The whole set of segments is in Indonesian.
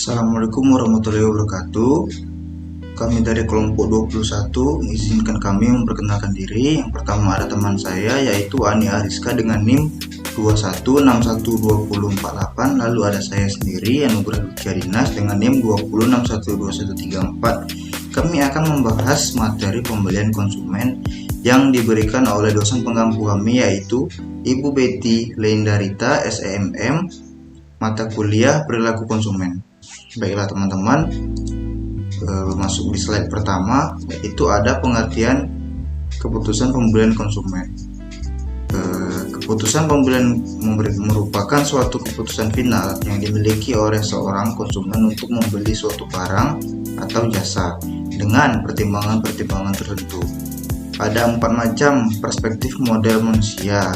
Assalamualaikum warahmatullahi wabarakatuh. Kami dari kelompok 21 mengizinkan kami memperkenalkan diri. Yang pertama ada teman saya yaitu Ani Ariska dengan NIM 21612048. Lalu ada saya sendiri Anugrah Luciadinas dengan NIM 20612134. Kami akan membahas materi pembelian konsumen yang diberikan oleh dosen pengampu kami yaitu Ibu Betty Lendarita SEMM, mata kuliah perilaku konsumen. Baiklah teman-teman, masuk di slide pertama, yaitu ada pengertian keputusan pembelian konsumen. Keputusan pembelian merupakan suatu keputusan final yang dimiliki oleh seorang konsumen untuk membeli suatu barang atau jasa dengan pertimbangan-pertimbangan tertentu. Ada 4 macam perspektif model manusia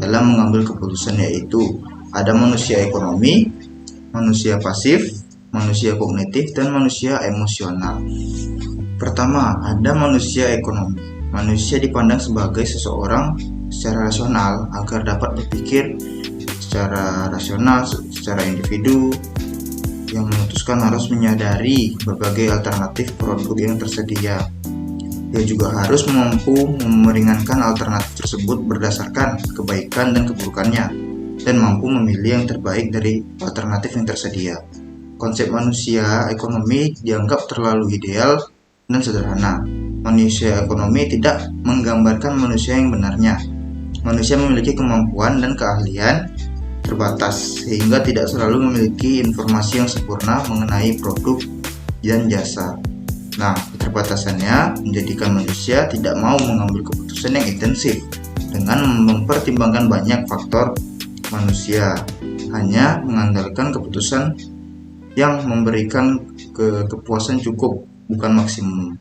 dalam mengambil keputusan, yaitu ada manusia ekonomi, manusia pasif, manusia kognitif, dan manusia emosional. Pertama, ada manusia ekonomi. Manusia dipandang sebagai seseorang secara rasional agar dapat berpikir secara rasional, secara individu yang memutuskan harus menyadari berbagai alternatif produk yang tersedia. Dia juga harus mampu meringankan alternatif tersebut berdasarkan kebaikan dan keburukannya, dan mampu memilih yang terbaik dari alternatif yang tersedia. Konsep manusia ekonomi dianggap terlalu ideal dan sederhana. Manusia ekonomi tidak menggambarkan manusia yang benarnya. Manusia memiliki kemampuan dan keahlian terbatas, sehingga tidak selalu memiliki informasi yang sempurna mengenai produk dan jasa. Nah, keterbatasannya menjadikan manusia tidak mau mengambil keputusan yang intensif dengan mempertimbangkan banyak faktor. Manusia hanya mengandalkan keputusan yang memberikan kepuasan cukup, bukan maksimum.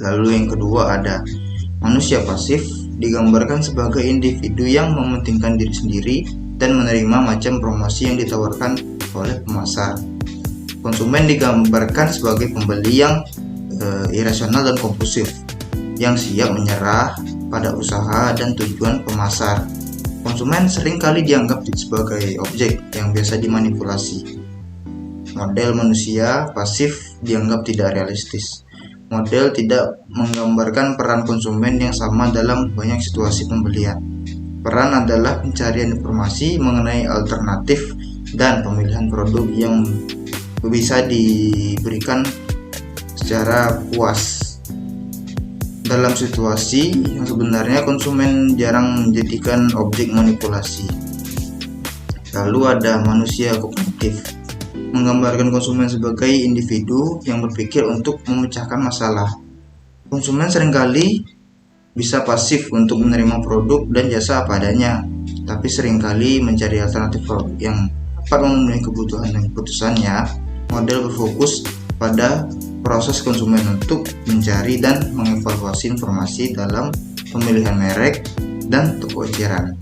Lalu yang kedua ada manusia pasif, digambarkan sebagai individu yang mementingkan diri sendiri dan menerima macam promosi yang ditawarkan oleh pemasar. Konsumen digambarkan sebagai pembeli yang irasional dan kompulsif, yang siap menyerah pada usaha dan tujuan pemasar. Konsumen seringkali dianggap sebagai objek yang biasa dimanipulasi. Model manusia pasif dianggap tidak realistis. Model tidak menggambarkan peran konsumen yang sama dalam banyak situasi pembelian. Peran adalah pencarian informasi mengenai alternatif dan pemilihan produk yang bisa diberikan secara puas. Dalam situasi yang sebenarnya konsumen jarang menjadikan objek manipulasi. Lalu ada manusia kognitif, menggambarkan konsumen sebagai individu yang berpikir untuk memecahkan masalah. Konsumen seringkali bisa pasif untuk menerima produk dan jasa apa adanya, tapi seringkali mencari alternatif produk yang dapat memenuhi kebutuhan dan keputusannya. Model berfokus pada proses konsumen untuk mencari dan mengevaluasi informasi dalam pemilihan merek dan toko eceran.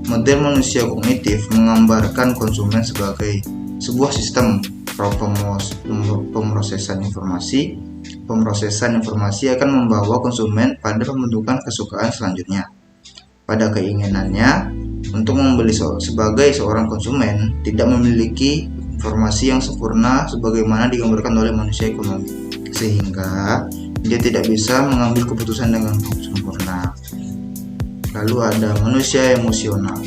Model manusia kognitif menggambarkan konsumen sebagai sebuah sistem pemrosesan informasi. Pemrosesan informasi akan membawa konsumen pada pembentukan kesukaan selanjutnya. Pada keinginannya untuk membeli sebagai seorang konsumen tidak memiliki informasi yang sempurna sebagaimana digambarkan oleh manusia ekonomi, sehingga dia tidak bisa mengambil keputusan dengan sempurna. Lalu ada manusia emosional.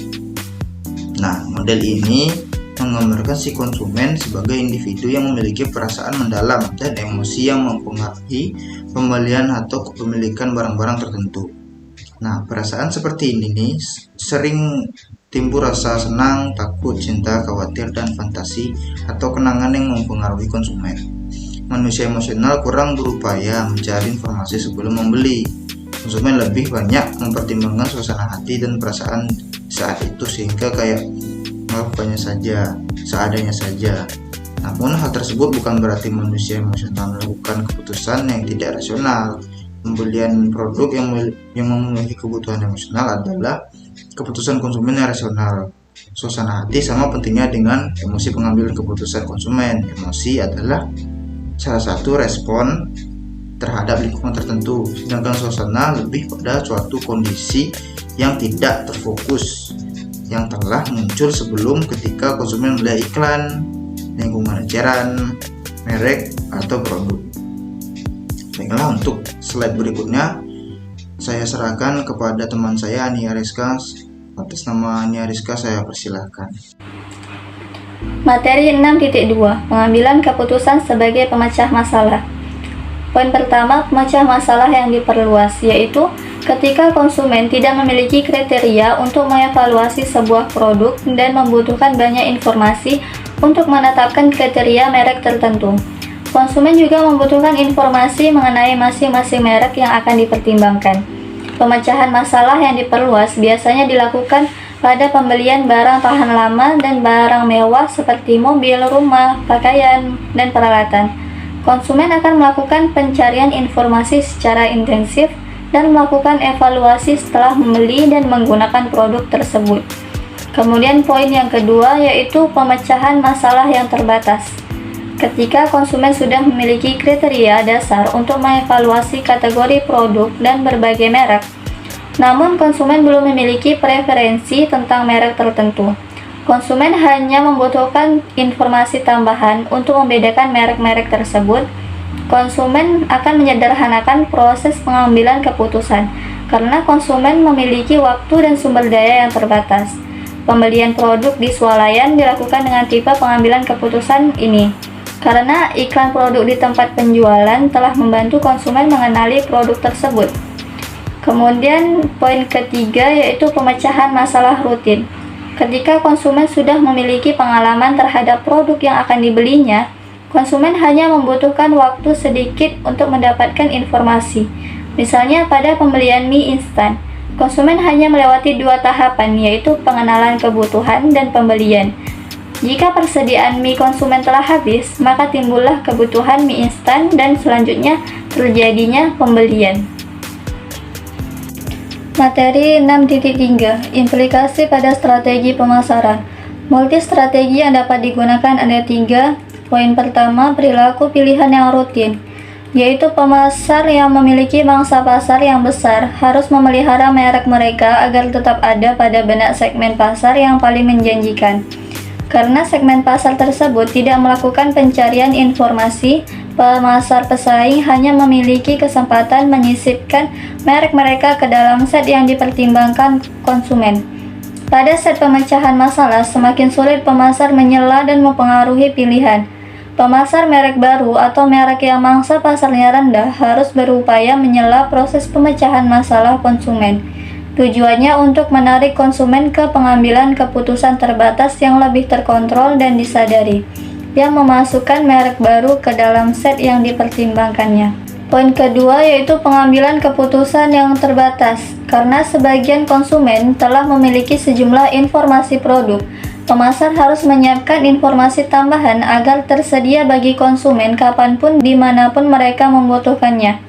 Nah, model ini menggambarkan si konsumen sebagai individu yang memiliki perasaan mendalam dan emosi yang mempengaruhi pembelian atau kepemilikan barang-barang tertentu. Nah, perasaan seperti ini nih sering timbul rasa senang, takut, cinta, khawatir, dan fantasi atau kenangan yang mempengaruhi konsumen. Manusia emosional kurang berupaya mencari informasi sebelum membeli. Konsumen lebih banyak mempertimbangkan suasana hati dan perasaan saat itu, sehingga kayak melakukannya saja, seadanya saja. Namun hal tersebut bukan berarti manusia emosional melakukan keputusan yang tidak rasional. Pembelian produk yang memenuhi kebutuhan emosional adalah keputusan konsumen yang rasional. Suasana hati sama pentingnya dengan emosi pengambilan keputusan konsumen. Emosi adalah salah satu respon terhadap lingkungan tertentu, sedangkan suasana lebih pada suatu kondisi yang tidak terfokus yang telah muncul sebelum ketika konsumen melihat iklan lingkungan eceran, merek, atau produk. Baiklah, untuk slide berikutnya saya serahkan kepada teman saya Ania Rizka. Atas nama Ania Rizka saya persilahkan. Materi 6.2 Pengambilan keputusan sebagai pemecah masalah. Poin pertama, pemecah masalah yang diperluas, yaitu ketika konsumen tidak memiliki kriteria untuk mengevaluasi sebuah produk dan membutuhkan banyak informasi untuk menetapkan kriteria merek tertentu. Konsumen juga membutuhkan informasi mengenai masing-masing merek yang akan dipertimbangkan. Pemecahan masalah yang diperluas biasanya dilakukan pada pembelian barang tahan lama dan barang mewah seperti mobil, rumah, pakaian, dan peralatan. Konsumen akan melakukan pencarian informasi secara intensif dan melakukan evaluasi setelah membeli dan menggunakan produk tersebut. Kemudian poin yang kedua yaitu pemecahan masalah yang terbatas. Ketika konsumen sudah memiliki kriteria dasar untuk mengevaluasi kategori produk dan berbagai merek, namun konsumen belum memiliki preferensi tentang merek tertentu, konsumen hanya membutuhkan informasi tambahan untuk membedakan merek-merek tersebut. Konsumen akan menyederhanakan proses pengambilan keputusan karena konsumen memiliki waktu dan sumber daya yang terbatas. Pembelian produk di swalayan dilakukan dengan tipe pengambilan keputusan ini karena iklan produk di tempat penjualan telah membantu konsumen mengenali produk tersebut. Kemudian poin ketiga yaitu pemecahan masalah rutin. Ketika konsumen sudah memiliki pengalaman terhadap produk yang akan dibelinya, konsumen hanya membutuhkan waktu sedikit untuk mendapatkan informasi. Misalnya pada pembelian mie instan, konsumen hanya melewati 2 tahapan, yaitu pengenalan kebutuhan dan pembelian. Jika persediaan mie konsumen telah habis, maka timbullah kebutuhan mie instan dan selanjutnya terjadinya pembelian. Materi 6.3 Implikasi pada strategi pemasaran. Multi strategi yang dapat digunakan ada 3. Poin pertama, perilaku pilihan yang rutin, yaitu pemasar yang memiliki mangsa pasar yang besar harus memelihara merek mereka agar tetap ada pada benak segmen pasar yang paling menjanjikan. Karena segmen pasar tersebut tidak melakukan pencarian informasi, pemasar pesaing hanya memiliki kesempatan menyisipkan merek mereka ke dalam set yang dipertimbangkan konsumen. Pada set pemecahan masalah, semakin sulit pemasar menyela dan mempengaruhi pilihan. Pemasar merek baru atau merek yang mangsa pasarnya rendah harus berupaya menyela proses pemecahan masalah konsumen. Tujuannya untuk menarik konsumen ke pengambilan keputusan terbatas yang lebih terkontrol dan disadari, yang memasukkan merek baru ke dalam set yang dipertimbangkannya. Poin kedua yaitu pengambilan keputusan yang terbatas. Karena sebagian konsumen telah memiliki sejumlah informasi produk, pemasar harus menyiapkan informasi tambahan agar tersedia bagi konsumen kapanpun dimanapun mereka membutuhkannya.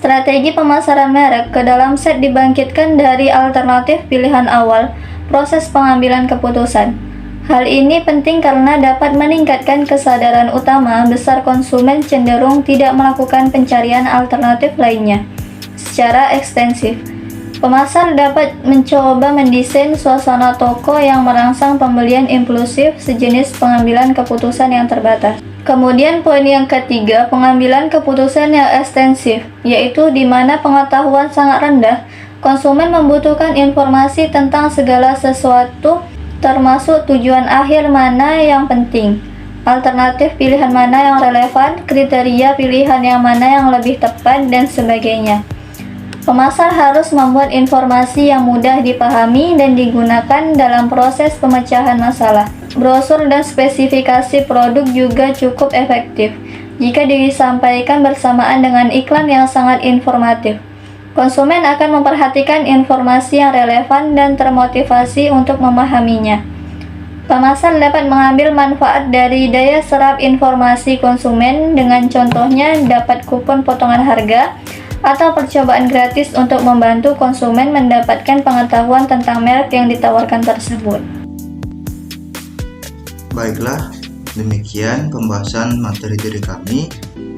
Strategi pemasaran merek ke dalam set dibangkitkan dari alternatif pilihan awal proses pengambilan keputusan. Hal ini penting karena dapat meningkatkan kesadaran utama besar konsumen cenderung tidak melakukan pencarian alternatif lainnya secara ekstensif. Pemasar dapat mencoba mendesain suasana toko yang merangsang pembelian impulsif sejenis pengambilan keputusan yang terbatas. Kemudian poin yang ketiga, pengambilan keputusan yang ekstensif, yaitu di mana pengetahuan sangat rendah, konsumen membutuhkan informasi tentang segala sesuatu, termasuk tujuan akhir mana yang penting, alternatif pilihan mana yang relevan, kriteria pilihan yang mana yang lebih tepat, dan sebagainya. Pemasar harus membuat informasi yang mudah dipahami dan digunakan dalam proses pemecahan masalah. Brosur dan spesifikasi produk juga cukup efektif jika disampaikan bersamaan dengan iklan yang sangat informatif. Konsumen akan memperhatikan informasi yang relevan dan termotivasi untuk memahaminya. Pemasar dapat mengambil manfaat dari daya serap informasi konsumen dengan contohnya dapat kupon potongan harga atau percobaan gratis untuk membantu konsumen mendapatkan pengetahuan tentang merek yang ditawarkan tersebut. Baiklah, demikian pembahasan materi dari kami.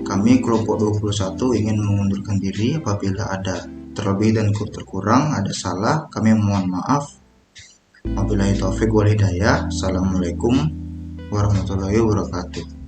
Kami kelompok 21 ingin mengundurkan diri apabila ada terlebih dan terkurang, ada salah, kami mohon maaf. Wabillahi taufiq wal hidayah. Assalamualaikum warahmatullahi wabarakatuh.